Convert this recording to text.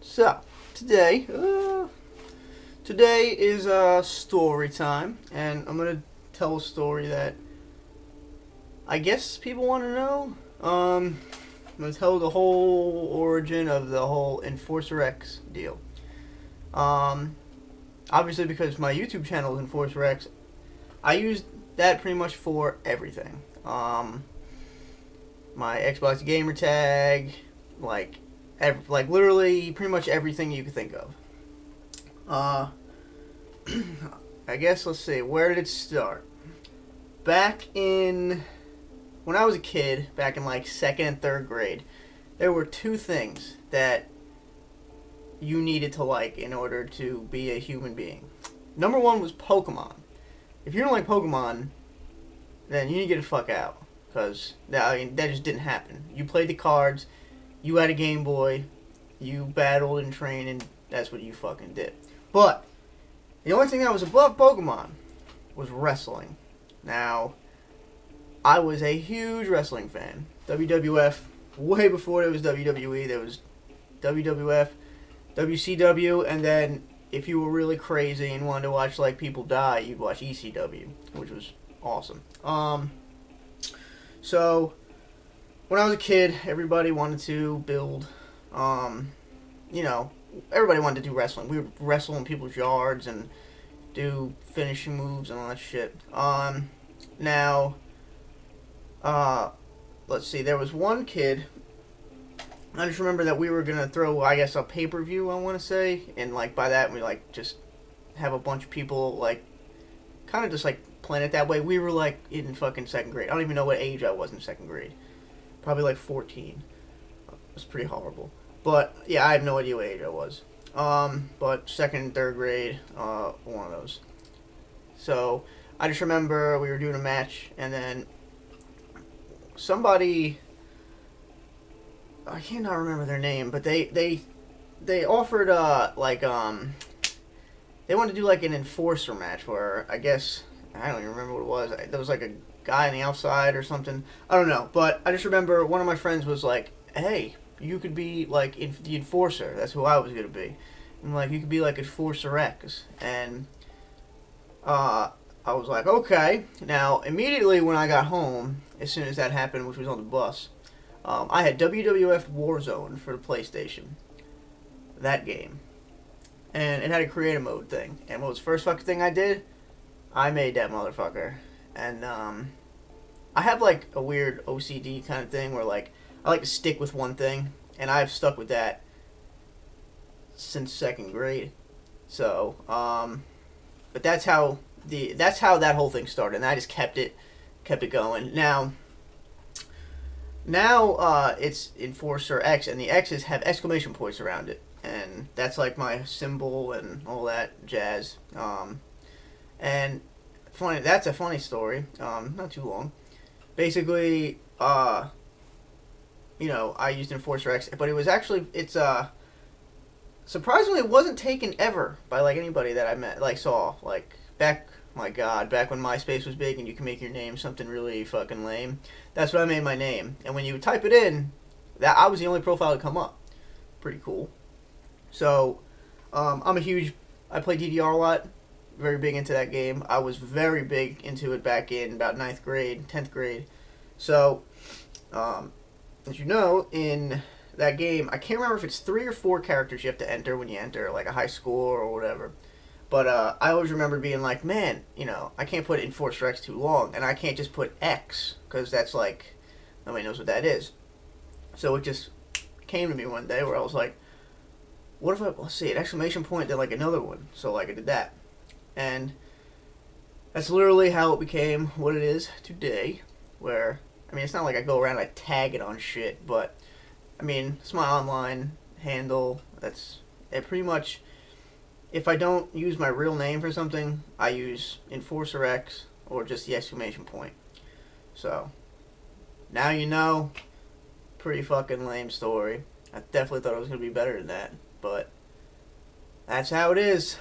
So, today is story time, and I'm gonna tell a story that I guess people want to know. I'm gonna tell the whole origin of the whole Enforcer X deal. Um, Obviously, because my YouTube channel is Enforcer X, I use that pretty much for everything. My Xbox gamer tag, like, like literally pretty much everything you could think of. Uh, I guess let's see, where did it start? Back in when I was a kid, back in like second and third grade, there were two things that you needed to like in order to be a human being. Number one was Pokemon. If you don't like Pokemon, then you need to get the fuck out, because that just didn't happen. You played the cards, you had a Game Boy, you battled and trained, and that's what you fucking did. But the only thing that was above Pokemon was wrestling. Now, I was a huge wrestling fan. WWF, way before there was WWE, there was WWF, WCW, and then if you were really crazy and wanted to watch like people die, you'd watch ECW, which was awesome. So when I was a kid, everybody wanted to build, you know, everybody wanted to do wrestling. We would wrestle in people's yards and do finishing moves and all that shit. Now, let's see, there was one kid, I just remember that we were gonna throw, I guess, a pay-per-view, I want to say, and like by that we like just have a bunch of people like kind of just like plan it that way. We were like in fucking second grade. I don't even know what age I was in second grade. Probably like 14. It was pretty horrible. But yeah, I have no idea what age I was. But second and third grade, one of those. So I just remember we were doing a match, and then somebody, I cannot remember their name, but they offered they wanted to do like an enforcer match where I guess I don't even remember what it was. There was like a guy on the outside or something. I don't know, but I just remember one of my friends was like, "Hey, you could be like the enforcer." That's who I was gonna be. And like, you could be like Enforcer X, and I was like, okay. Now, immediately when I got home, as soon as that happened, which was on the bus, I had WWF Warzone for the PlayStation. That game. And it had a creative mode thing. And what was the first fucking thing I did? I made that motherfucker. And I have like a weird OCD kind of thing where like I like to stick with one thing, and I've stuck with that since second grade. So, but that's how that whole thing started, and I just kept it going. Now it's Enforcer X, and the X's have exclamation points around it, and that's like my symbol and all that jazz. And funny, that's a funny story. Not too long. Basically, I used Enforcer X, but it's surprisingly, it wasn't taken ever by like anybody that I met, like saw, like back. My God, back when MySpace was big and you can make your name something really fucking lame. That's what I made my name. And when you would type it in, that I was the only profile to come up. Pretty cool. So, I play DDR a lot. Very big into that game. I was very big into it back in about 9th grade, 10th grade. So, as you know, in that game, I can't remember if it's 3 or 4 characters you have to enter when you enter like a high score or whatever. But I always remember being like, man, I can't put Enforcer X too long, and I can't just put X, because that's like, nobody knows what that is. So it just came to me one day where I was like, what if let's see, an exclamation point, then like another one. So like I did that. And that's literally how it became what it is today, where, I mean, it's not like I go around and I tag it on shit, but, I mean, it's my online handle. It pretty much, if I don't use my real name for something, I use Enforcer X or just the exclamation point. So, now you know. Pretty fucking lame story. I definitely thought it was going to be better than that, but that's how it is.